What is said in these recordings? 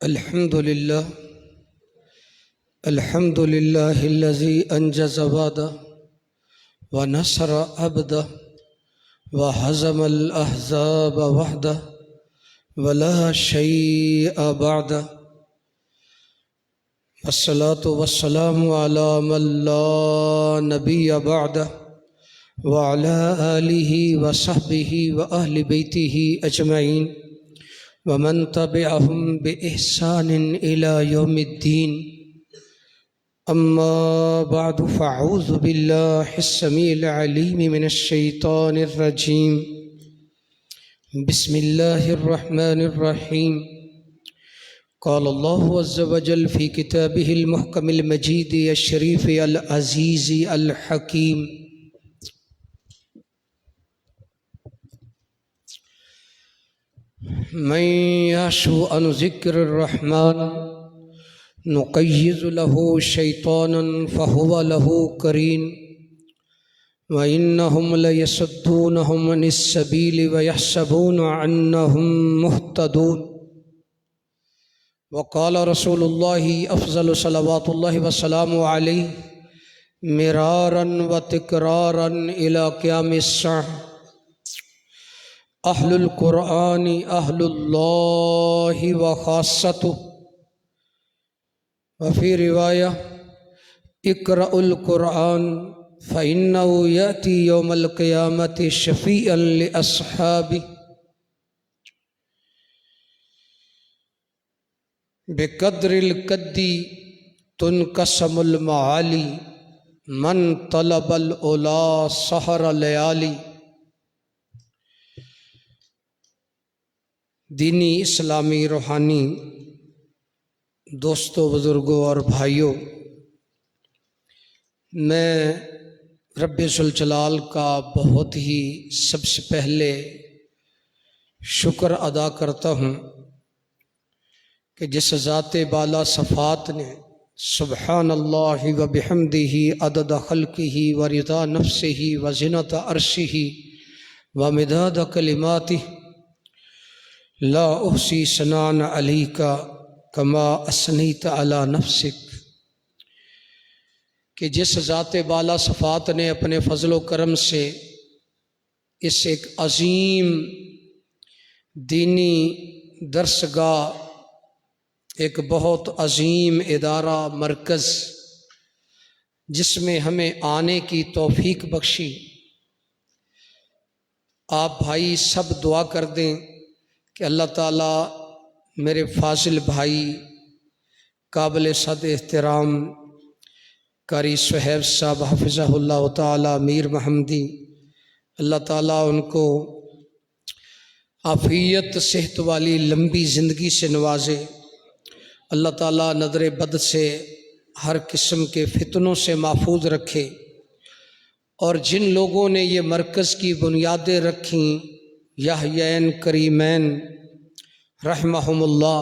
अल्हम्दुलिल्लाह अल्हम्दुलिल्लाहिल्लज़ी अंजज़ वअदह व नसर अब्दह व हज़मल अहज़ाब वहदह व ला शैअ बअदह वस्सलातु वस्सलामु अला मन ला नबिय्य बअदह व अला आलिहि व सहबिहि व अहलि बैतिहि अजमईन व मन तबिअहुम बिइहसानिन इला यौमिद्दीन। अम्मा बअदु फ़अऊज़ु बिल्लाहिस्समीइल अलीम मिनश शैतानिर रजीम। बिस्मिल्लाहिर रहमानिर रहीम। क़ाल अल्लाहु अज़्ज़ व जल फ़ी किताबिहिल मुहकमिल मजीद अश-शरीफ़ अल अज़ीज़ अल हकीम। मन यअशु अन ज़िक्रिर रहमान नुक़य्यिज़ लहू शैतानन फ़हुव लहू क़रीन व इन्नहुम लयसुद्दूनहुम अनिस्सबील व यहसबून अन्नहुम मुहतदून। व क़ाल रसूलुल्लाहि अफ़ज़लु सलवातुल्लाहि व सलामु अलैहि मिरारन व तिकरारन इला क़ियामिस्साअ। अहलुल क़ुरआनि अहलुल्लाहि व ख़ास्सतुहु। व फ़ी रिवाया इक़रउल क़ुरआन फ़इन्नहु याती यौमल क़ियामति शफ़ीअन लि अस्हाबिही बिक़द्रिल क़द्दी तुनक़समुल मआली मन तलबल उला सहर लयाली। दीनी इस्लामी रूहानी दोस्तों, बुज़ुर्गों और भाइयों, मैं रब्बे ज़ुल जलाल का बहुत ही सबसे पहले शुक्र अदा करता हूँ कि जिस ज़ाते बाला सफ़ात ने सुब्हानल्लाहि व बिहम्दिही अदद ख़ल्क़िही व रिज़ा नफ़्सिही व ज़िनत अर्शिही व मिदाद कलिमातिही ला उहसी सनान अलैका कमा असनीत अला नफ्सिक, कि जिस ज़ाते बाला सफ़ात ने अपने फ़ज़ल व करम से इस एक अज़ीम दीनी दरसगाह, एक बहुत अज़ीम इदारा मरकज़ जिसमें हमें आने की तौफ़ीक बख्शी। आप भाई सब दुआ कर दें कि अल्लाह ताला मेरे फाजिल भाई काबिल सद एहतराम कारी सुहैब साहब हफ़िज़हुल्लाह ताला मीर महमदी, अल्लाह ताला उनको आफ़ियत सेहत वाली लंबी ज़िंदगी से नवाजे। अल्लाह ताला नज़र बद से हर किस्म के फितनों से महफूज रखे। और जिन लोगों ने ये मरकज़ की बुनियादें रखी, याहयैन करीमैन रहमहुमुल्लाह,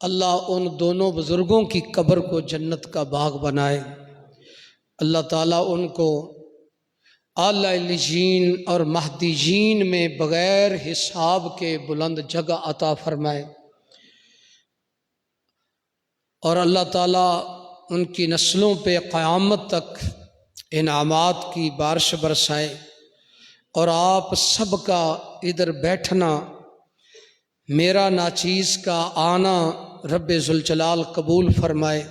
अल्लाह उन दोनों बुज़ुर्गों की कब्र को जन्नत का बाग बनाए। अल्लाह ताला उनको आला इल्लीयीन और महदीयीन में बग़ैर हिसाब के बुलंद जगह अता फरमाए। और अल्लाह ताला उनकी नस्लों पे क़यामत तक इनामात की बारिश बरसाए। और आप सबका इधर बैठना, मेरा नाचीज़ का आना रब्बे ज़ुल जलाल कबूल फरमाए।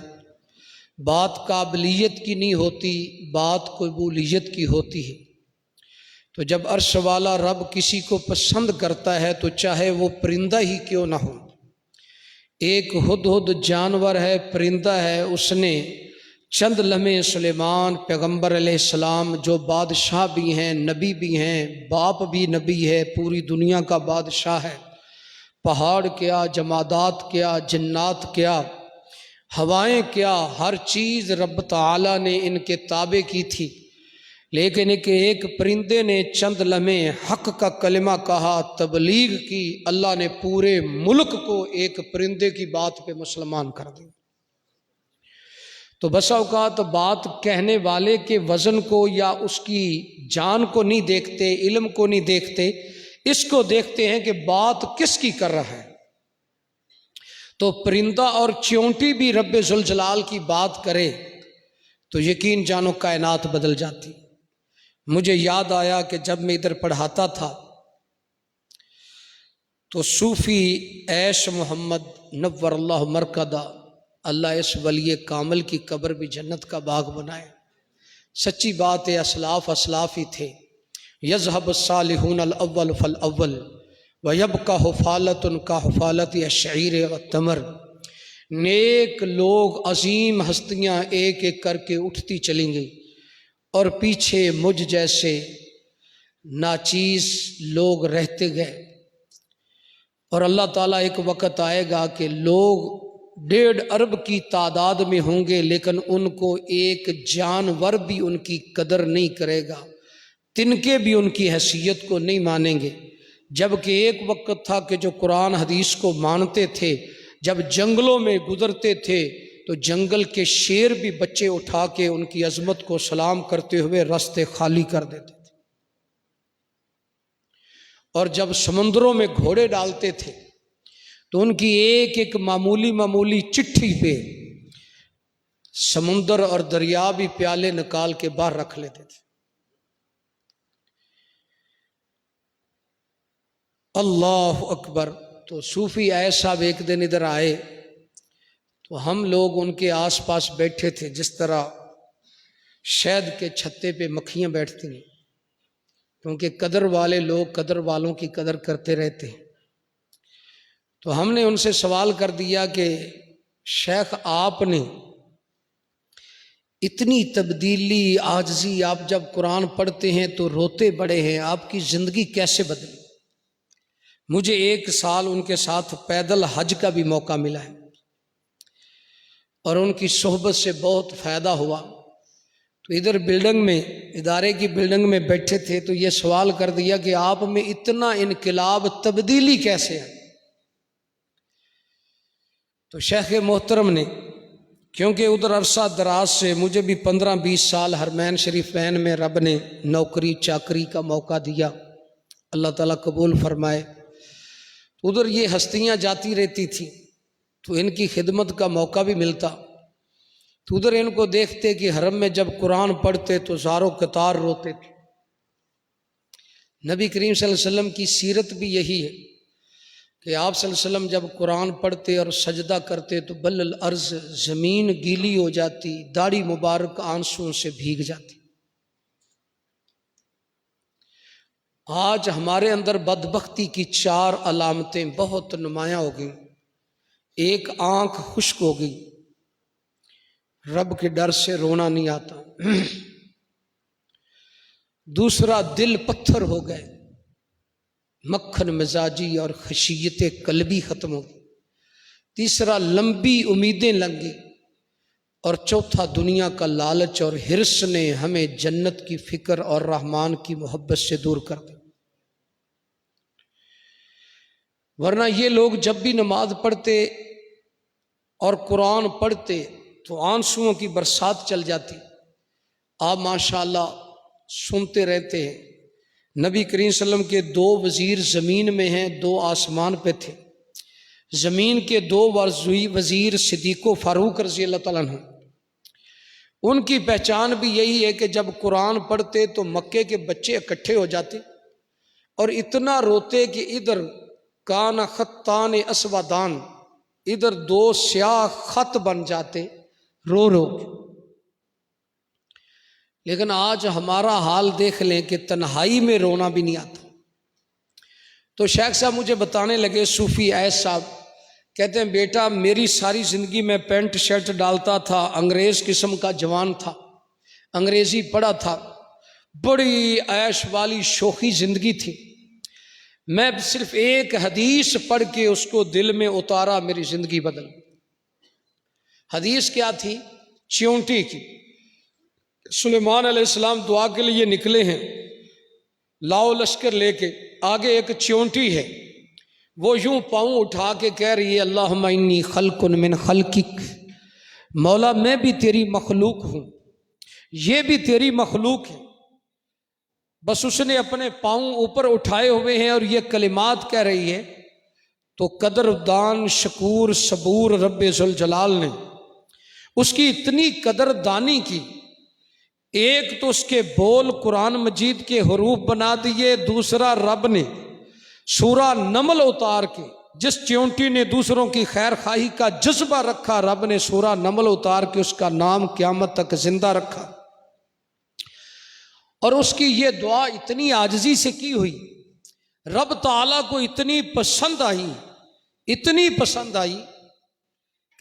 बात काबिलियत की नहीं होती, बात कबूलियत की होती है। तो जब अर्श वाला रब किसी को पसंद करता है तो चाहे वो परिंदा ही क्यों ना हो। एक हुदहुद जानवर है, परिंदा है, उसने चंद लम्हे सुलेमान पैगम्बर अलैहिस्सलाम, जो बादशाह भी हैं, नबी भी हैं, बाप भी नबी है, पूरी दुनिया का बादशाह है, पहाड़ क्या, जमादात क्या, जन्नात क्या, हवाएं क्या, हर चीज़ रब ताला ने इनके ताबे की थी। लेकिन एक परिंदे ने चंद लम्हे हक का कलिमा कहा, तबलीग की, अल्लाह ने पूरे मुल्क को एक परिंदे की बात पे मुसलमान कर दिया। तो बसा औकात बात कहने वाले के वज़न को या उसकी जान को नहीं देखते, इल्म को नहीं देखते, इसको देखते हैं कि बात किसकी कर रहा है। तो परिंदा और च्योंटी भी रब्बे जुल जलाल की बात करे तो यकीन जानो कायनात बदल जाती। मुझे याद आया कि जब मैं इधर पढ़ाता था तो सूफ़ी ऐश मोहम्मद नव्वरल्लाहु मरकदा, अल्लाह इस वली कामल की कब्र भी जन्नत का बाग बनाए। सच्ची बात है, असलाफ असलाफ ही थे। यज़हब सालिहून अल अव्वल फल अव्वल व यबका हुफालतुन का हुफालत अश्शईर व तमर। नेक लोग, अजीम हस्तियाँ एक एक करके उठती चली गई और पीछे मुझ जैसे नाचीज़ लोग रहते गए। और अल्लाह ताला एक वक़्त आएगा कि लोग 1.5 अरब की तादाद में होंगे, लेकिन उनको एक जानवर भी उनकी कदर नहीं करेगा, तिनके भी उनकी हैसियत को नहीं मानेंगे। जबकि एक वक़्त था कि जो कुरान हदीस को मानते थे, जब जंगलों में गुजरते थे तो जंगल के शेर भी बच्चे उठा के उनकी अजमत को सलाम करते हुए रास्ते खाली कर देते थे। और जब समुद्रों में घोड़े डालते थे तो उनकी एक एक मामूली मामूली चिट्ठी पे समुंदर और दरिया भी प्याले निकाल के बाहर रख लेते थे। अल्लाह अकबर। तो सूफी आयश साहब एक दिन इधर आए तो हम लोग उनके आसपास बैठे थे, जिस तरह शहद के छत्ते पे मक्खियां बैठती हैं, क्योंकि कदर वाले लोग कदर वालों की कदर करते रहते हैं। तो हमने उनसे सवाल कर दिया कि शेख, आपने इतनी तब्दीली, आजजी, आप जब कुरान पढ़ते हैं तो रोते बड़े हैं, आपकी ज़िंदगी कैसे बदली? मुझे 1 साल उनके साथ पैदल हज का भी मौका मिला है और उनकी सोहबत से बहुत फ़ायदा हुआ। तो इधर बिल्डिंग में, इदारे की बिल्डिंग में बैठे थे तो ये सवाल कर दिया कि आप में इतना इनकलाब, तब्दीली कैसे है? तो शेख मोहतरम ने, क्योंकि उधर अरसा दराज से मुझे भी 15-20 साल हरमैन शरीफैन में रब ने नौकरी चाकरी का मौका दिया, अल्लाह ताला कबूल फरमाए। उधर ये हस्तियाँ जाती रहती थी तो इनकी खिदमत का मौका भी मिलता। तो उधर इनको देखते कि हरम में जब कुरान पढ़ते तो ज़ारो कतार रोते थे। नबी करीम सल्लल्लाहु अलैहि वसल्लम की सीरत भी यही है कि आप सल्लल्लाहु अलैहि वसल्लम जब कुरान पढ़ते और सजदा करते तो बल्ल अर्ज़, ज़मीन गीली हो जाती, दाढ़ी मुबारक आंसुओं से भीग जाती। आज हमारे अंदर बदबख्ती की 4 अलामतें बहुत नुमायाँ हो गई। एक, आँख खुश्क हो गई, रब के डर से रोना नहीं आता। दूसरा, दिल पत्थर हो गए, मक्खन मिजाजी और खशियत कल्बी ख़त्म हो गई। तीसरा, लंबी उम्मीदें लग गई। और चौथा, दुनिया का लालच और हिर्स ने हमें जन्नत की फिक्र और रहमान की मोहब्बत से दूर कर दिया। वरना ये लोग जब भी नमाज पढ़ते और कुरान पढ़ते तो आंसुओं की बरसात चल जाती। आप माशाअल्लाह सुनते रहते हैं। नबी करीम सल्लल्लाहु अलैहि वसल्लम के 2 वज़ीर ज़मीन में हैं, 2 आसमान पे थे। ज़मीन के 2 वज़ीर सिद्दीक़ फ़ारूक रज़ी अल्लाह तआला अन्हु, उनकी पहचान भी यही है कि जब कुरान पढ़ते तो मक्के के बच्चे इकट्ठे हो जाते और इतना रोते कि इधर काना खत्तान असवादान, इधर 2 स्याह खत बन जाते रो रो। लेकिन आज हमारा हाल देख लें कि तन्हाई में रोना भी नहीं आता। तो शेख साहब मुझे बताने लगे, सूफ़ी ऐश साहब कहते हैं, बेटा मेरी सारी ज़िंदगी में पैंट शर्ट डालता था, अंग्रेज़ किस्म का जवान था, अंग्रेज़ी पढ़ा था, बड़ी ऐश वाली शोखी ज़िंदगी थी। मैं सिर्फ एक हदीस पढ़ के उसको दिल में उतारा, मेरी ज़िंदगी बदल। हदीस क्या थी? च्योंटी की। सुलेमान अलैहिस्सलाम दुआ के लिए निकले हैं, लाओ लश्कर लेके, आगे एक च्योंटी है, वो यूं पाँव उठा के कह रही है, अल्लाहुम्मा इन्नी खल्कुन मिन खल्किक, मौला मैं भी तेरी मखलूक हूँ, ये भी तेरी मखलूक है। बस उसने अपने पाँव ऊपर उठाए हुए हैं और ये कलिमात कह रही है, तो कदरदान शकूर सबूर रब्बे जुल जलाल ने उसकी इतनी कदरदानी की। एक तो उसके बोल कुरान मजीद के हरूफ बना दिए, दूसरा रब ने सूरा नमल उतार के, जिस च्योंटी ने दूसरों की खैर खाही का जज्बा रखा, रब ने सूरा नमल उतार के उसका नाम क़यामत तक जिंदा रखा। और उसकी ये दुआ इतनी आजिज़ी से की हुई, रब ताला को इतनी पसंद आई, इतनी पसंद आई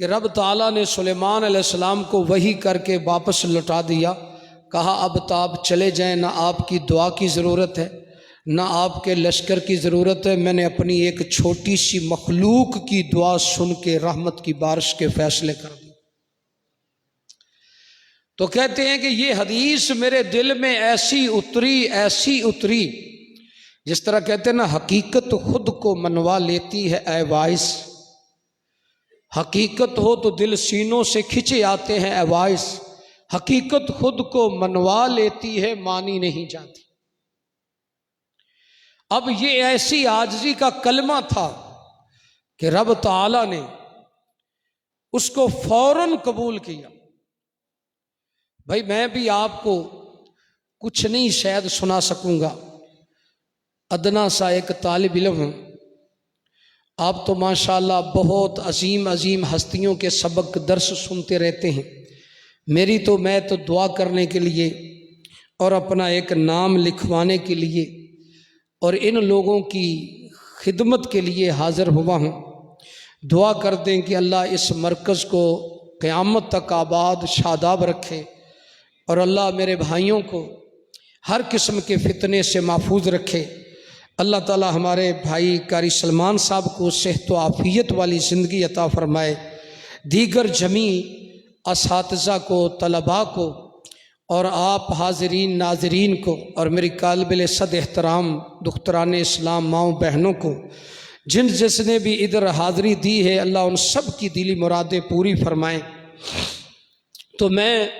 कि रब ताला ने सुलेमान अलैहिस्सलाम को वही करके वापस लौटा दिया। कहा अब तो आप चले जाएं, ना आपकी दुआ की ज़रूरत है, ना आपके लश्कर की ज़रूरत है। मैंने अपनी एक छोटी सी मखलूक की दुआ सुन के रहमत की बारिश के फैसले कर दी। तो कहते हैं कि ये हदीस मेरे दिल में ऐसी उतरी, जिस तरह कहते हैं ना, हकीकत खुद को मनवा लेती है ऐ वाइस। हकीकत हो तो दिल सीनों से खिंचे आते हैं ऐ वाइस। हकीकत खुद को मनवा लेती है, मानी नहीं जाती। अब ये ऐसी आजिज़ी का कलमा था कि रब ताला ने उसको फौरन कबूल किया। भाई मैं भी आपको कुछ नहीं शायद सुना सकूंगा, अदना सा एक तालिब इल्म हूँ। आप तो माशाल्लाह बहुत अजीम अजीम हस्तियों के सबक दर्स सुनते रहते हैं। मैं तो दुआ करने के लिए और अपना एक नाम लिखवाने के लिए और इन लोगों की खिदमत के लिए हाज़िर हुआ हूँ। दुआ कर दें कि अल्लाह इस मरकज़ को क़यामत तक आबाद शादाब रखे और अल्लाह मेरे भाइयों को हर किस्म के फितने से महफूज रखे। अल्लाह ताला हमारे भाई कारी सलमान साहब को सेहत व आफ़ियत वाली ज़िंदगी अता फ़रमाए। दीगर जमी असातिज़ा को, तलबा को और आप हाज़रीन नाज़रीन को और मेरी काबिल सद एहतराम दुख्तरान इस्लाम माओ बहनों को, जिसने भी इधर हाज़री दी है, अल्लाह उन सब की दिली मुरादें पूरी फरमाएँ। तो मैं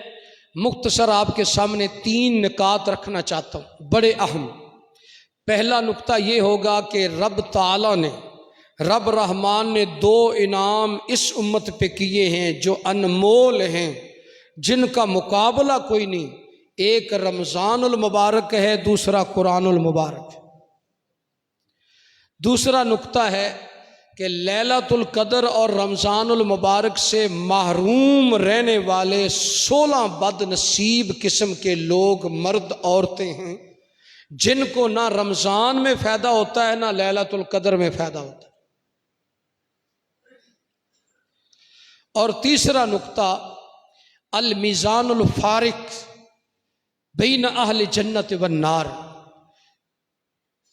मुख्तसर आपके सामने 3 निकात रखना चाहता हूँ, बड़े अहम। पहला नुक्ता ये होगा कि रब ताला ने, रब रहमान ने 2 इनाम इस उम्मत पे किए हैं जो अनमोल हैं, जिनका मुकाबला कोई नहीं। एक रमज़ानुल मुबारक है, दूसरा कुरानुल मुबारक। दूसरा नुक्ता है कि लैलतुल कदर और रमज़ानुल मुबारक से महरूम रहने वाले 16 बदनसीब किस्म के लोग, मर्द औरतें हैं, जिनको ना रमज़ान में फ़ायदा होता है ना लैलतुल कदर में फ़ायदा होता है। और तीसरा नुक्ता अल मीज़ानुल फारिक बैन अहल जन्नत व नार,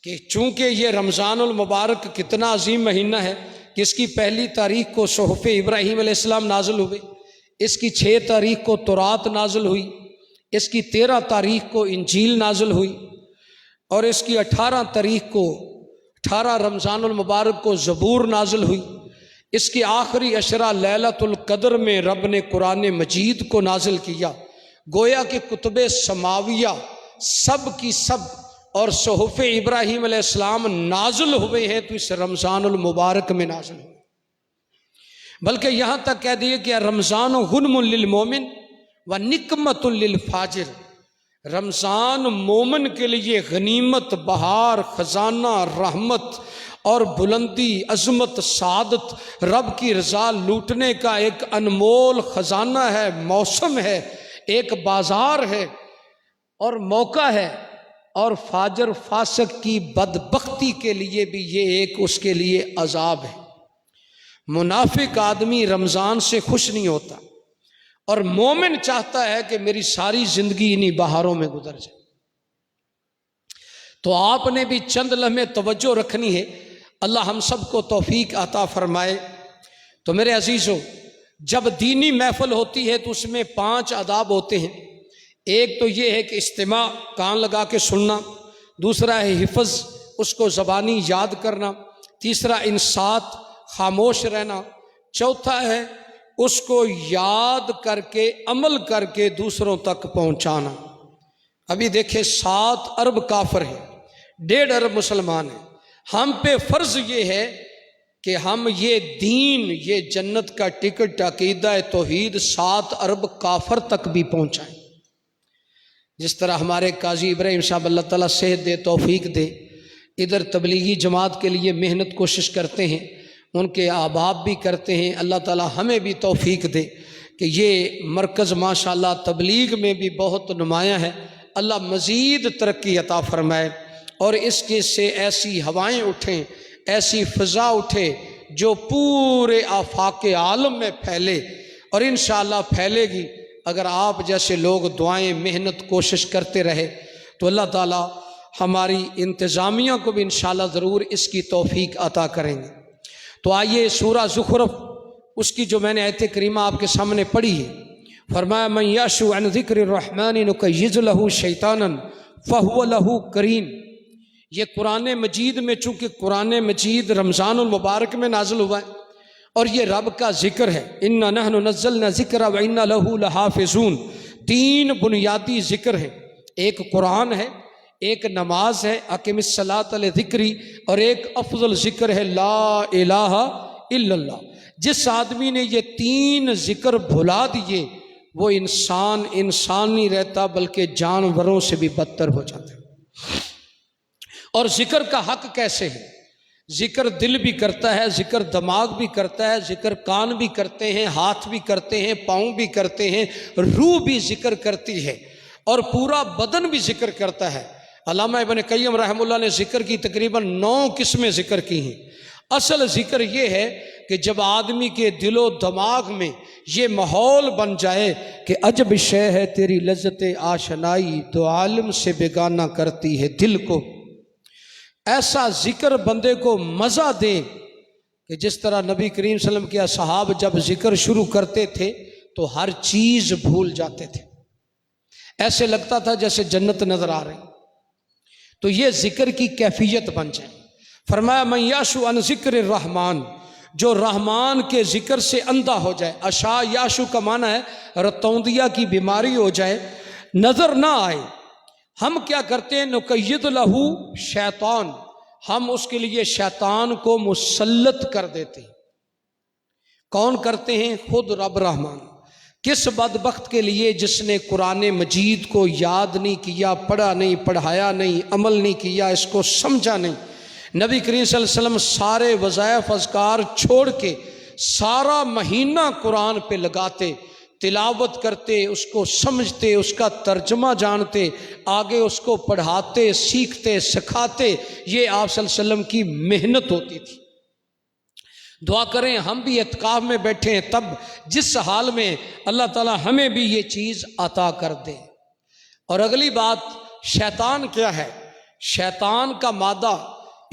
कि चूँकि ये रमज़ानुल मुबारक कितना अजीम महीना है कि इसकी 1 तारीख को सुहफ़ इब्राहीम अलैहिस्सलाम नाज़िल हुए, इसकी 6 तारीख को तौरात नाज़िल हुई, इसकी 13 तारीख को इंजील नाज़िल हुई और इसकी 18 तारीख को 18 रमज़ानुल मुबारक को ज़बूर नाज़िल हुई। इसकी आखिरी अशरा लैलतुल कदर में रब ने कुरान मजीद को नाज़िल किया। गोया के कुतुबे समाविया सब की सब और सुहफ़ इब्राहीम अलैहिस्सलाम नाज़िल हुए हैं तो इस रमज़ानुल मुबारक में नाज़िल हुए। बल्कि यहाँ तक कह दिए कि रमज़ान गुन्मुन लिल मोमिन व निकमतुन लिल फाजिर, रमज़ान मोमिन के लिए गनीमत, बहार, ख़जाना, रहमत और बुलंदी, अज़मत, सादत, रब की रज़ा लूटने का एक अनमोल ख़जाना है, मौसम है, एक बाज़ार है और मौका है। और फाजर फासक की बदबख्ती के लिए भी ये एक उसके लिए अजाब है। मुनाफिक आदमी रमज़ान से खुश नहीं होता और मोमिन चाहता है कि मेरी सारी ज़िंदगी इन्हीं बहारों में गुजर जाए। तो आपने भी चंद लम्हे तवज्जो रखनी है। अल्लाह हम सब को तौफीक अता फरमाए। तो मेरे अजीज़ों, जब दीनी महफिल होती है तो उसमें 5 आदाब होते हैं। एक तो ये है कि इस्तिमा, कान लगा के सुनना। दूसरा है हिफ़्ज़, उसको ज़बानी याद करना। तीसरा इंसात, खामोश रहना। चौथा है उसको याद करके अमल करके दूसरों तक पहुँचाना। अभी देखे 7 अरब काफिर हैं, 1.5 अरब मुसलमान हैं। हम पे फ़र्ज़ ये है कि हम ये दीन, ये जन्नत का टिकट, अकीदा तौहीद 7 अरब काफर तक भी पहुँचाएँ। जिस तरह हमारे काजी इब्राहिम साहब अल्लाह ताला सेहत दे, तौफीक दे, इधर तबलीगी जमात के लिए मेहनत कोशिश करते हैं, उनके अहबाब भी करते हैं। अल्लाह ताला हमें भी तौफीक दे कि ये मरकज़ माशाअल्लाह तबलीग में भी बहुत नुमायाँ है। अल्लाह मज़ीद तरक्की अता फरमाए और इसके से ऐसी हवाएं उठें, ऐसी फ़ज़ा उठे जो पूरे आफाक़े आलम में फैले, और इंशाअल्लाह फैलेगी अगर आप जैसे लोग दुआएं, मेहनत, कोशिश करते रहे तो अल्लाह ताला हमारी इंतज़ामिया को भी इंशाअल्लाह ज़रूर इसकी तौफीक अता करेंगे। तो आइए सूरा ज़ुख़रुफ़, उसकी जो मैंने आयत करीमा आपके सामने पढ़ी है, फरमाया मन यशु अन ज़िक्र रहमान नुक़य्यिज़ लहू शैतानन फ़हुव लहू करीन। ये कुरान मजीद में, चूँकि कुरान मजीद रमज़ानुल मुबारक में नाज़िल हुआ है और ये रब का ज़िक्र है, इन्ना नहनु नज़्ज़लना ज़िक्रा व इन्ना लहू लहाफ़िज़ून। 3 बुनियादी ज़िक्र हैं, एक कुरान है, एक नमाज है अक़िमिस्सलात लिज़िक्री, और एक अफ़ज़ल ज़िक्र है ला इलाहा इल्लल्लाह। जिस आदमी ने ये 3 ज़िक्र भुला दिए वो इंसान नहीं रहता बल्कि जानवरों से भी बदतर हो जाता है। और ज़िक्र का हक कैसे है? ज़िक्र दिल भी करता है, ज़िक्र दिमाग भी करता है, ज़िक्र कान भी करते हैं, हाथ भी करते हैं, पाँव भी करते हैं, रूह भी ज़िक्र करती है और पूरा बदन भी ज़िक्र करता है। अल्लामा इब्न क़य्यिम रहमतुल्लाह ने ज़िक्र की तकरीबन 9 किस्में ज़िक्र की हैं। असल ज़िक्र ये है कि जब आदमी के दिलो दिमाग में ये माहौल बन जाए कि अजब शय है तेरी लज्जत आशनाई तो आलिम से बेगाना करती है दिल को, ऐसा ज़िक्र बंदे को मज़ा दे कि जिस तरह नबी करीम सल्लल्लाहु अलैहि वसल्लम के असहाब जब ज़िक्र शुरू करते थे तो हर चीज़ भूल जाते थे, ऐसे लगता था जैसे जन्नत नज़र आ रही। तो ये ज़िक्र की कैफियत बन जाए। फरमाया मन याशु अन ज़िक्र रहमान, जो रहमान के ज़िक्र से अंधा हो जाए। अशा याशु का माना है रतौंदिया की बीमारी हो जाए, नज़र ना आए। हम क्या करते हैं, नुक़य्यिद लहू शैतान, हम उसके लिए शैतान को मुसल्लत कर देते हैं। कौन करते हैं? खुद रब रहमान। किस बदबख्त के लिए? जिसने कुरान मजीद को याद नहीं किया, पढ़ा नहीं, पढ़ाया नहीं, अमल नहीं किया, इसको समझा नहीं। नबी करीम सल्लल्लाहु अलैहि वसल्लम सारे वज़ाइफ अज़कार छोड़ के सारा महीना कुरान पे लगाते, तिलावत करते, उसको समझते, उसका तर्जमा जानते, आगे उसको पढ़ाते, सीखते, सिखाते। ये आप सल्लल्लाहु अलैहि वसल्लम की मेहनत होती थी। दुआ करें हम भी इत्काफ में बैठे हैं तब जिस हाल में अल्लाह ताला हमें भी ये चीज़ अता कर दे। और अगली बात, शैतान क्या है? शैतान का मादा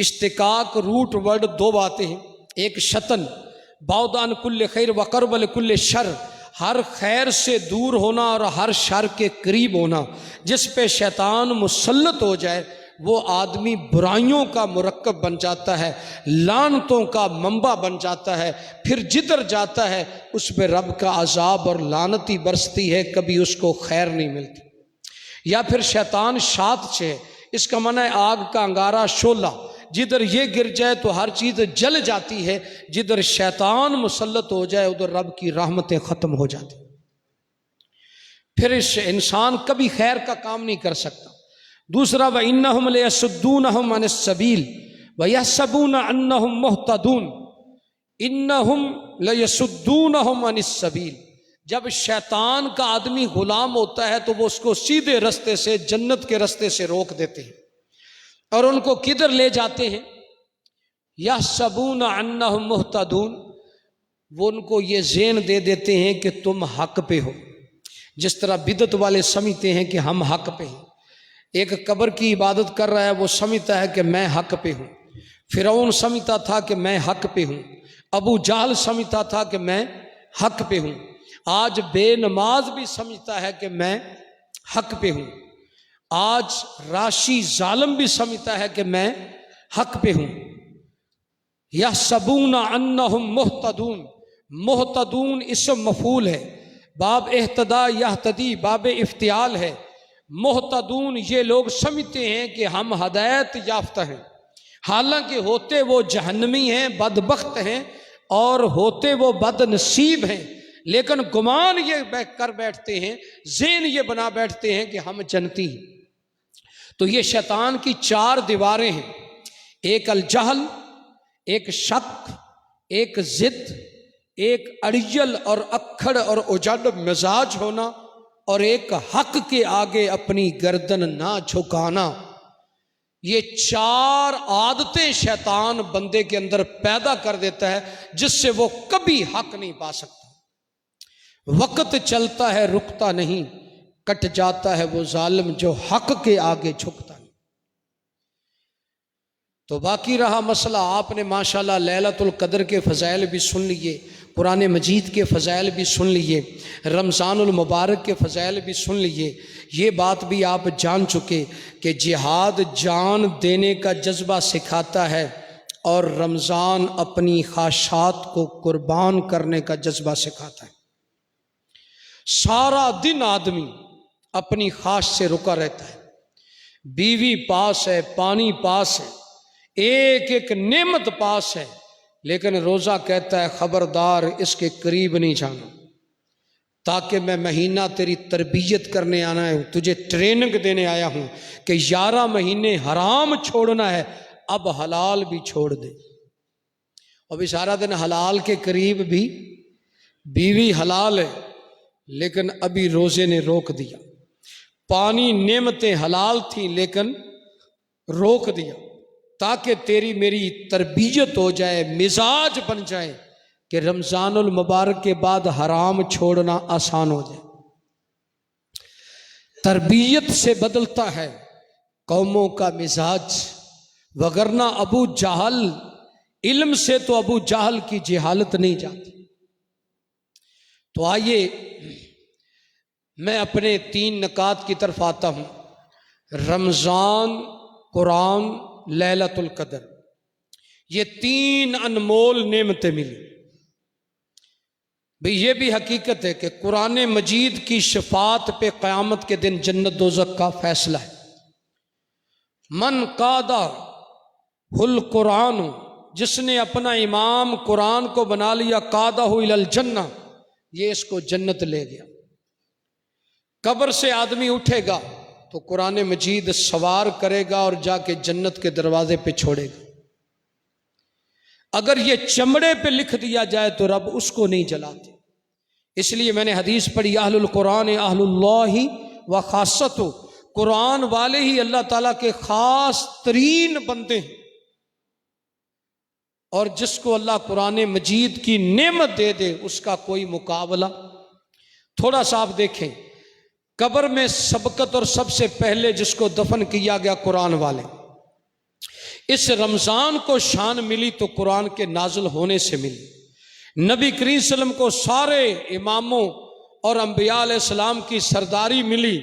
इश्तिकाक रूट वर्ड 2 बातें हैं। एक शतन, बाउदान कुल्ले खैर वकरबल कुल्ले शर, हर खैर से दूर होना और हर शर के करीब होना। जिस पे शैतान मुसल्लत हो जाए वो आदमी बुराइयों का मुरक्कब बन जाता है, लानतों का मंबा बन जाता है, फिर जिधर जाता है उस पर रब का अजाब और लानती बरसती है, कभी उसको खैर नहीं मिलती। या फिर शैतान शात से, इसका माना है आग का अंगारा, शोला, जिधर ये गिर जाए तो हर चीज़ जल जाती है। जिधर शैतान मुसल्लत हो जाए उधर रब की रहमतें ख़त्म हो जाती, फिर इस इंसान कभी खैर का काम नहीं कर सकता। दूसरा, व इन्नहुम लयसुद्दूनहुम अनिस सबील व यहसबून अन्नहुम मुहतदून, इन्नहुम लयसुद्दूनहुम अनिस सबील। जब शैतान का आदमी गुलाम होता है तो वो उसको सीधे रास्ते से, जन्नत के रास्ते से रोक देते हैं और उनको किधर ले जाते हैं? यहसबून अन्नहुम मुहतदून, वो उनको ये ज़ेन दे देते हैं कि तुम हक पे हो। जिस तरह बिदत वाले समझते हैं कि हम हक पे हैं। एक कब्र की इबादत कर रहा है, वो समझता है कि मैं हक पे हूँ। फिरौन समझता था कि मैं हक पे हूँ, अबू जाहल समझता था कि मैं हक पे हूँ, आज बेनमाज भी समझता है कि मैं हक पे हूँ, आज राशि जालिम भी समझता है कि मैं हक पे हूँ। यहसबून अन्नहुम मुहतदून, मुहतदून इसम मफूल है, बाब एहतदा यहतदी बाब इफ्तियाल है। मुहतदून ये लोग समझते हैं कि हम हदायत याफ्ता हैं, हालांकि होते वो जहन्नमी हैं, बदबख्त हैं, और होते वो बदनसीब हैं, लेकिन गुमान ये कर बैठते हैं, ज़हन ये बना बैठते हैं कि हम जन्नती हैं। तो ये शैतान की 4 दीवारें हैं, एक अलजहल, एक शक, एक जिद, एक अड़ियल और अक्खड़ और उजड़ मिजाज होना, और एक हक के आगे अपनी गर्दन ना झुकाना। ये 4 आदतें शैतान बंदे के अंदर पैदा कर देता है, जिससे वो कभी हक नहीं पा सकता। वक्त चलता है रुकता नहीं, कट जाता है वो जालिम जो हक के आगे झुकता नहीं। तो बाकी रहा मसला, आपने माशाल्लाह लैलतुल कद्र के फ़ज़ाइल भी सुन लिए, कुरान मजीद के फ़ज़ाइल भी सुन लिए, रमज़ानुल मुबारक के फ़ज़ाइल भी सुन लिए। ये बात भी आप जान चुके कि जिहाद जान देने का जज्बा सिखाता है, और रमज़ान अपनी ख्वाहिशात को कुर्बान करने का जज्बा सिखाता है। सारा दिन आदमी अपनी ख्वाहिश से रुका रहता है, बीवी पास है, पानी पास है, एक एक नेमत पास है, लेकिन रोज़ा कहता है खबरदार इसके करीब नहीं जाना, ताकि मैं महीना तेरी तरबियत करने आना है, तुझे ट्रेनिंग देने आया हूँ कि 11 महीने हराम छोड़ना है, अब हलाल भी छोड़ दे। और भी सारा दिन हलाल के करीब भी, बीवी हलाल है लेकिन अभी रोज़े ने रोक दिया, पानी नेमतें हलाल थी लेकिन रोक दिया, ताकि तेरी मेरी तरबियत हो जाए, मिजाज बन जाए कि रमज़ानुल मुबारक के बाद हराम छोड़ना आसान हो जाए। तरबियत से बदलता है कौमों का मिजाज, वगरना अबू जहल, इल्म से तो अबू जहल की जहालत नहीं जाती। तो आइए मैं अपने 3 नकात की तरफ आता हूँ। रमज़ान, कुरान, लैलतुल कद्र, ये 3 अनमोल नेमतें मिली। भाई ये भी हकीकत है कि कुरान मजीद की शफात पे क़यामत के दिन जन्नत दोज़ख का फैसला है। मन कादा हुल कुरान, जिसने अपना इमाम कुरान को बना लिया, कादा हु इलल जन्ना, ये इसको जन्नत ले गया। कब्र से आदमी उठेगा तो कुरान मजीद सवार करेगा और जाके जन्नत के दरवाजे पे छोड़ेगा। अगर ये चमड़े पे लिख दिया जाए तो रब उसको नहीं जलाते। इसलिए मैंने हदीस पढ़ी, अहलुल कुरान अहलुल्लाहि व खासतु, कुरान वाले ही अल्लाह ताला के खास तरीन बंदे हैं। और जिसको अल्लाह कुरान मजीद की नेमत दे दे उसका कोई मुकाबला। थोड़ा सा आप देखें, कब्र में सबकत और सबसे पहले जिसको दफन किया गया कुरान वाले, इस रमज़ान को शान मिली तो कुरान के नाजिल होने से मिली। नबी करीम सल्लल्लाहु अलैहि वसल्लम को सारे इमामों और अंबिया अलैहिस्सलाम की सरदारी मिली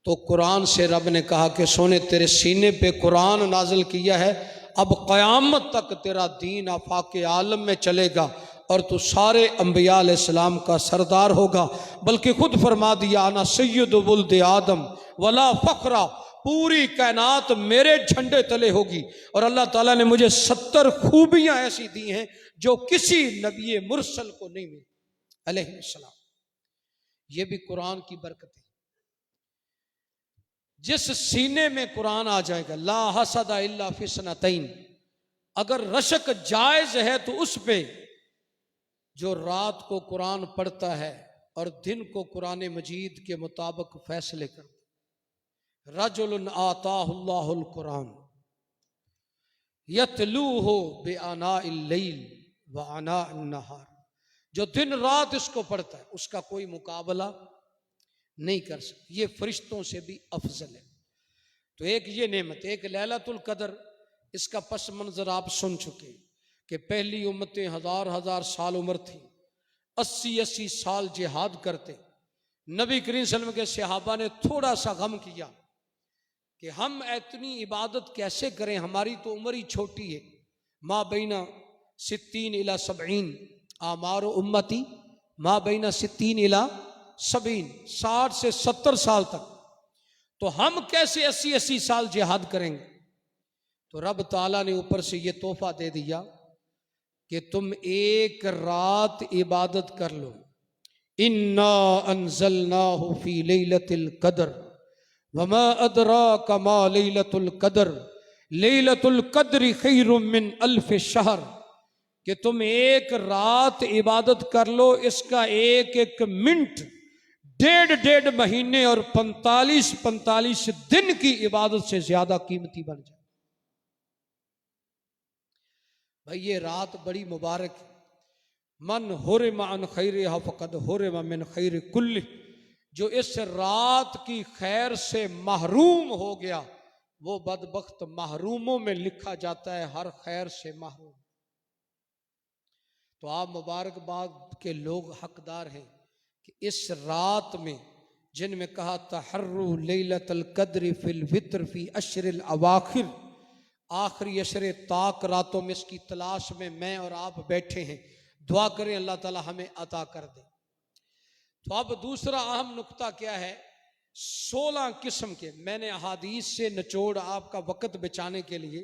तो कुरान से रब ने कहा कि सोने तेरे सीने पे कुरान नाजिल किया है, अब क़यामत तक तेरा दीन आफाके आलम में चलेगा और तू सारे अंबिया अलैहिस्सलाम का सरदार होगा। बल्कि खुद फरमा दिया, आना सय्यदु वुल्द आदम वला फ़ख्रा, पूरी कायनात मेरे झंडे तले होगी। और अल्लाह ताला ने मुझे 70 खूबियां ऐसी दी हैं जो किसी नबी मुरसल को नहीं मिली अलैहिस्सलाम। ये भी कुरान की बरकत है। जिस सीने में कुरान आ जाएगा, ला हसदा इल्ला फी सनतैन, अगर रशक जायज है तो उस पे जो रात को कुरान पढ़ता है और दिन को कुरान मजीद के मुताबिक फैसले करता है। रजुलन आताहुल्लाहुल कुरान यतलूहु बिआनाइल लैल व आनाअन नहार, जो दिन रात इसको पढ़ता है उसका कोई मुकाबला नहीं कर सकता। ये फरिश्तों से भी अफजल है। तो एक ये नेमत, एक लैलतुल कद्र, इसका पस मंजर आप सुन चुके कि पहली उम्मतें 1000 साल उम्र थी, 80 साल जिहाद करते। नबी करीम सल्लल्लाहु अलैहि वसल्लम के सहाबा ने थोड़ा सा गम किया कि हम इतनी इबादत कैसे करें, हमारी तो उम्र ही छोटी है। माँ बैना 60 इला 70 आमार उम्मती, माँ बैना 60 इला 70, 60 से 70 साल तक, तो हम कैसे 80 साल जिहाद करेंगे। तो रब ताला ने ऊपर से ये तोहफा दे दिया कि तुम एक रात इबादत कर लो। इन्ना अंज़लनाहु फी लैलतिल क़द्र वमा अदराका मा लैलतुल क़द्र लैलतुल क़द्रि खैरुम मिन अल्फ शहर, कि तुम एक रात इबादत कर लो, इसका एक एक मिनट 1.5 महीने और 45 दिन की इबादत से ज्यादा कीमती बन जाए। भाई ये रात बड़ी मुबारक है। मन हुरिमा अन खैरिहा फक़द हुरिमा मिन खैरि कुल्ली, जो इस रात की खैर से महरूम हो गया वो बदबख्त महरूमों में लिखा जाता है, हर खैर से महरूम। तो आप मुबारकबाद के लोग हकदार हैं कि इस रात में जिनमें कहा तहर्रु लैलतल क़द्रि फिल वित्र फी अशरिल अवाखिर, आखिरी अशरे ताक रातों में इसकी तलाश में मैं और आप बैठे हैं। दुआ करें अल्लाह ताला हमें अता कर दे। तो अब दूसरा अहम नुक्ता क्या है, 16 किस्म के, मैंने अहादीस से निचोड़ आपका वक़्त बचाने के लिए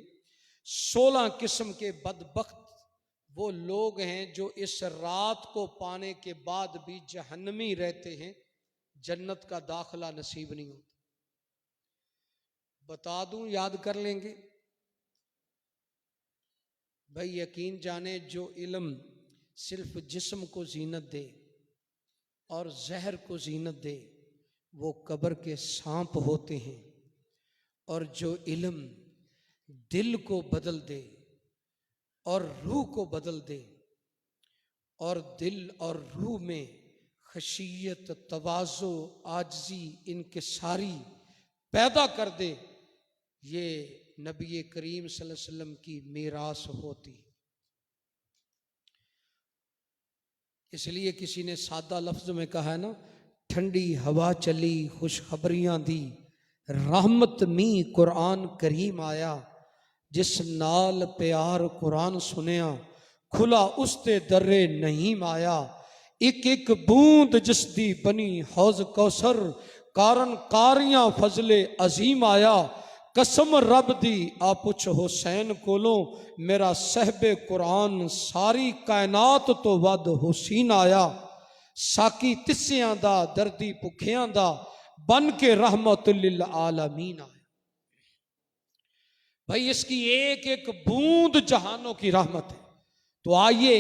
16 किस्म के बदबख्त वो लोग हैं जो इस रात को पाने के बाद भी जहन्नमी रहते हैं, जन्नत का दाखिला नसीब नहीं होता। बता दूं, याद कर लेंगे भाई। यकीन जाने जो इल्म सिर्फ जिस्म को जीनत दे और जहर को जीनत दे वो कब्र के सांप होते हैं, और जो इल्म दिल को बदल दे और रूह को बदल दे और दिल और रूह में खशियत, तवाज़ो, आजजी, इनकिसारी पैदा कर दे, ये नबी करीम सल्लल्लाहु अलैहि वसल्लम की मीरास होती। इसलिए किसी ने सादा लफ्ज में कहा है ना, ठंडी हवा चली खुशखबरियां दी, रहमत मी कुरान करीम आया, जिस नाल प्यार कुरान सुनिया, खुला उसते दर्रे नहीं माया, एक एक बूंद जिसदी बनी हौज कौसर, कारण कारियां फजले अजीम आया, कसम रब दी आ पुछ हुसैन कोलों, मेरा सहबे कुरान सारी कायनात तो वद हुसीन आया, साकी तिस्सियां दा दर्दी भुखियां दा बन के रहमतुल लिल आलमीन आया। भाई इसकी एक एक बूंद जहानों की रहमत है। तो आइए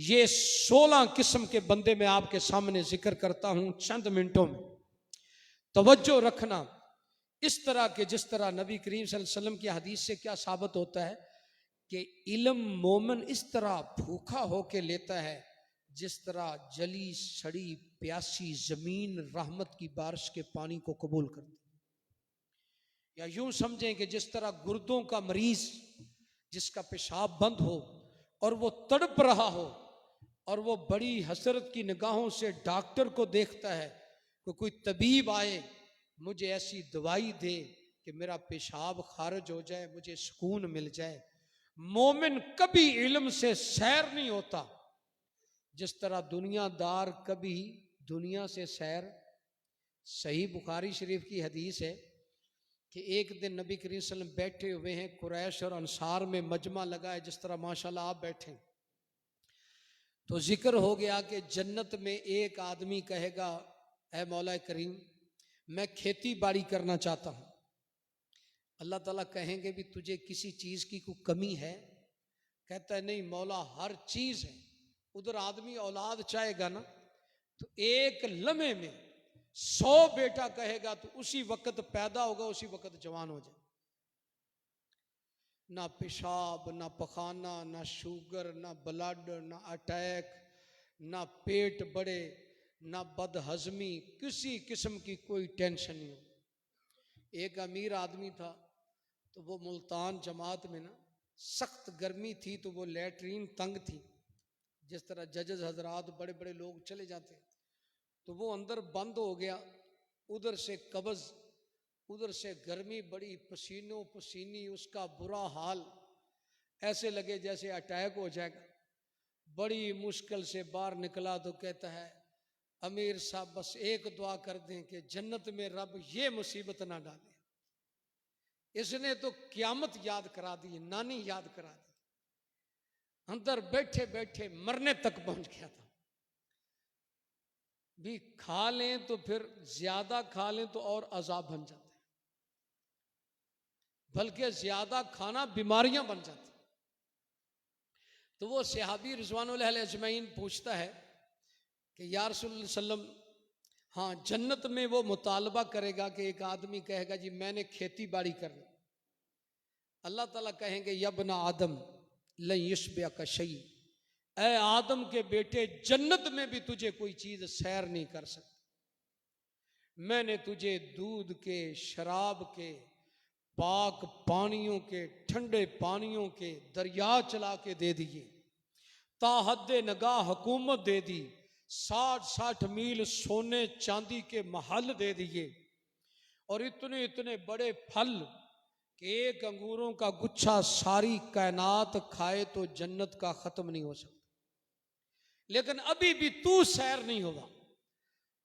ये 16 किस्म के बंदे मैं आपके सामने जिक्र करता हूं चंद मिनटों में। तवज्जो रखना इस तरह के, जिस तरह नबी करीम सल्लल्लाहु अलैहि वसल्लम की हदीस से क्या साबित होता है कि इल्म मोमिन इस तरह भूखा होके लेता है जिस तरह जली सड़ी प्यासी जमीन रहमत की बारिश के पानी को कबूल करती। या यूं समझें कि जिस तरह गुर्दों का मरीज जिसका पेशाब बंद हो और वो तड़प रहा हो और वो बड़ी हसरत की निगाहों से डॉक्टर को देखता है कि कोई तबीब आए, मुझे ऐसी दवाई दे कि मेरा पेशाब खारिज हो जाए, मुझे सुकून मिल जाए। मोमिन कभी इल्म से सैर नहीं होता, जिस तरह दुनियादार कभी दुनिया से सैर। सही बुखारी शरीफ की हदीस है कि एक दिन नबी करीम सल्लल्लाहु अलैहि वसल्लम बैठे हुए हैं, कुरैश और अंसार में मजमा लगा है जिस तरह माशाल्लाह आप बैठे। तो जिक्र हो गया कि जन्नत में एक आदमी कहेगा, ऐ मौला करीम मैं खेती बाड़ी करना चाहता हूँ। अल्लाह ताला कहेंगे भी तुझे किसी चीज़ की कोई कमी है? कहता है नहीं मौला हर चीज़ है। उधर आदमी औलाद चाहेगा ना, तो एक लम्हे में 100 बेटा कहेगा तो उसी वक्त पैदा होगा, उसी वक्त जवान हो जाए। ना पेशाब, ना पखाना, ना शुगर, ना ब्लड, ना अटैक, ना पेट बढ़े, ना बदहजमी, किसी किस्म की कोई टेंशन नहीं हो। एक अमीर आदमी था, तो वो मुल्तान जमात में ना सख्त गर्मी थी, तो वो लैट्रीन तंग थी, जिस तरह जजेस हजरात बड़े बड़े लोग चले जाते, तो वो अंदर बंद हो गया। उधर से कब्ज, उधर से गर्मी बड़ी, पसीनों पसीनी, उसका बुरा हाल, ऐसे लगे जैसे अटैक हो जाएगा। बड़ी मुश्किल से बाहर निकला तो कहता है अमीर साहब बस एक दुआ कर दें कि जन्नत में रब ये मुसीबत ना डाले। इसने तो क्यामत याद करा दी, नानी याद करा दी। अंदर बैठे बैठे मरने तक पहुंच गया था। भी खा लें तो फिर ज्यादा खा लें तो और अजाब बन जाता है, बल्कि ज्यादा खाना बीमारियां बन जाती। तो वो सहाबी रिज़वानुल्लाह अजमईन पूछता है कि या रसूल सल्लम, हाँ जन्नत में वो मुतालबा करेगा कि एक आदमी कहेगा जी मैंने खेती बाड़ी करनी, अल्लाह ताला कहेंगे यब्ना आदम लन युश्बिअ का शई, ऐ आदम के बेटे जन्नत में भी तुझे कोई चीज सैर नहीं कर सकती। मैंने तुझे दूध के, शराब के, पाक पानियों के, ठंडे पानियों के दरिया चला के दे दिए, ताहद्दे नगाह हुकूमत दे दी, 60-60 मील सोने चांदी के महल दे दिए, और इतने इतने बड़े फल कि एक अंगूरों का गुच्छा सारी कायनात खाए तो जन्नत का खत्म नहीं हो सकता। लेकिन अभी भी तू सैर नहीं होगा।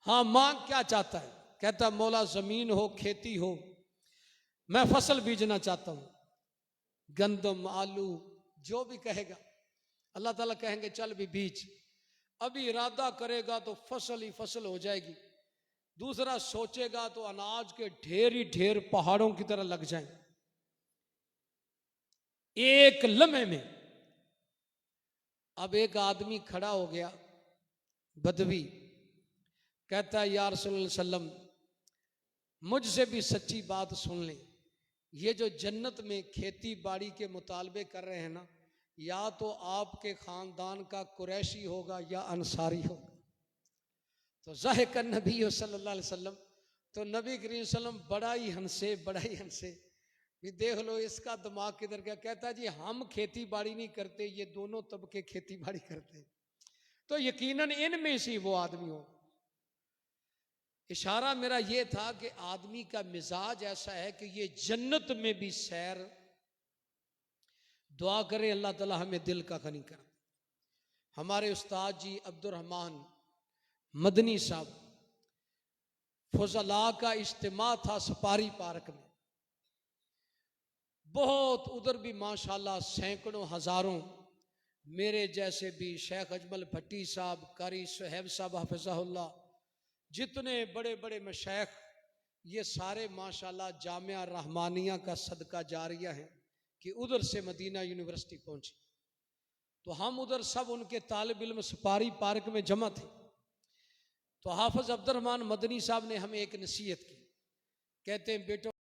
हाँ मांग क्या चाहता है? कहता मौला जमीन हो, खेती हो, मैं फसल बीजना चाहता हूं, गंदम, आलू, जो भी कहेगा। अल्लाह ताला कहेंगे चल भी बीज। अभी इरादा करेगा तो फसल ही फसल हो जाएगी, दूसरा सोचेगा तो अनाज के ढेर ही ढेर पहाड़ों की तरह लग जाएं एक लम्हे में। अब एक आदमी खड़ा हो गया, बदवी, कहता है या रसूल सल्लम मुझसे भी सच्ची बात सुन लें, ये जो जन्नत में खेती बाड़ी के मुतालबे कर रहे हैं ना, या तो आपके खानदान का कुरैशी होगा या अंसारी होगा। तो ज़ाहिक नबी सल्लल्लाहु अलैहि वसल्लम, तो नबी करीम सल्लम बड़ा ही हंसे भी देख लो इसका दिमाग किधर गया। कहता जी हम खेती बाड़ी नहीं करते, ये दोनों तबके खेती बाड़ी करते, तो यकीनन इनमें से वो आदमी हो। इशारा मेरा ये था कि आदमी का मिजाज ऐसा है कि ये जन्नत में भी सैर, दुआ करें अल्लाह ताला हमें दिल का गनी कर। हमारे उस्ताद जी अब्दुर्रहमान मदनी साहब, फजला का इज्तिमा था सपारी पार्क में, बहुत उधर भी माशाल्लाह सैकड़ों हजारों मेरे जैसे भी, शेख अजमल भट्टी साहब, कारी सुहैब साहब हाफिज़हुल्लाह, जितने बड़े बड़े मशैख, ये सारे माशाल्लाह जामिया रहमानिया का सदका जारिया है कि उधर से मदीना यूनिवर्सिटी पहुंचे। तो हम उधर सब उनके तालिब इल्म सपारी पार्क में जमा थे। तो हाफिज अब्दुर्रहमान मदनी साहब ने हमें एक नसीहत की, कहते हैं बेटो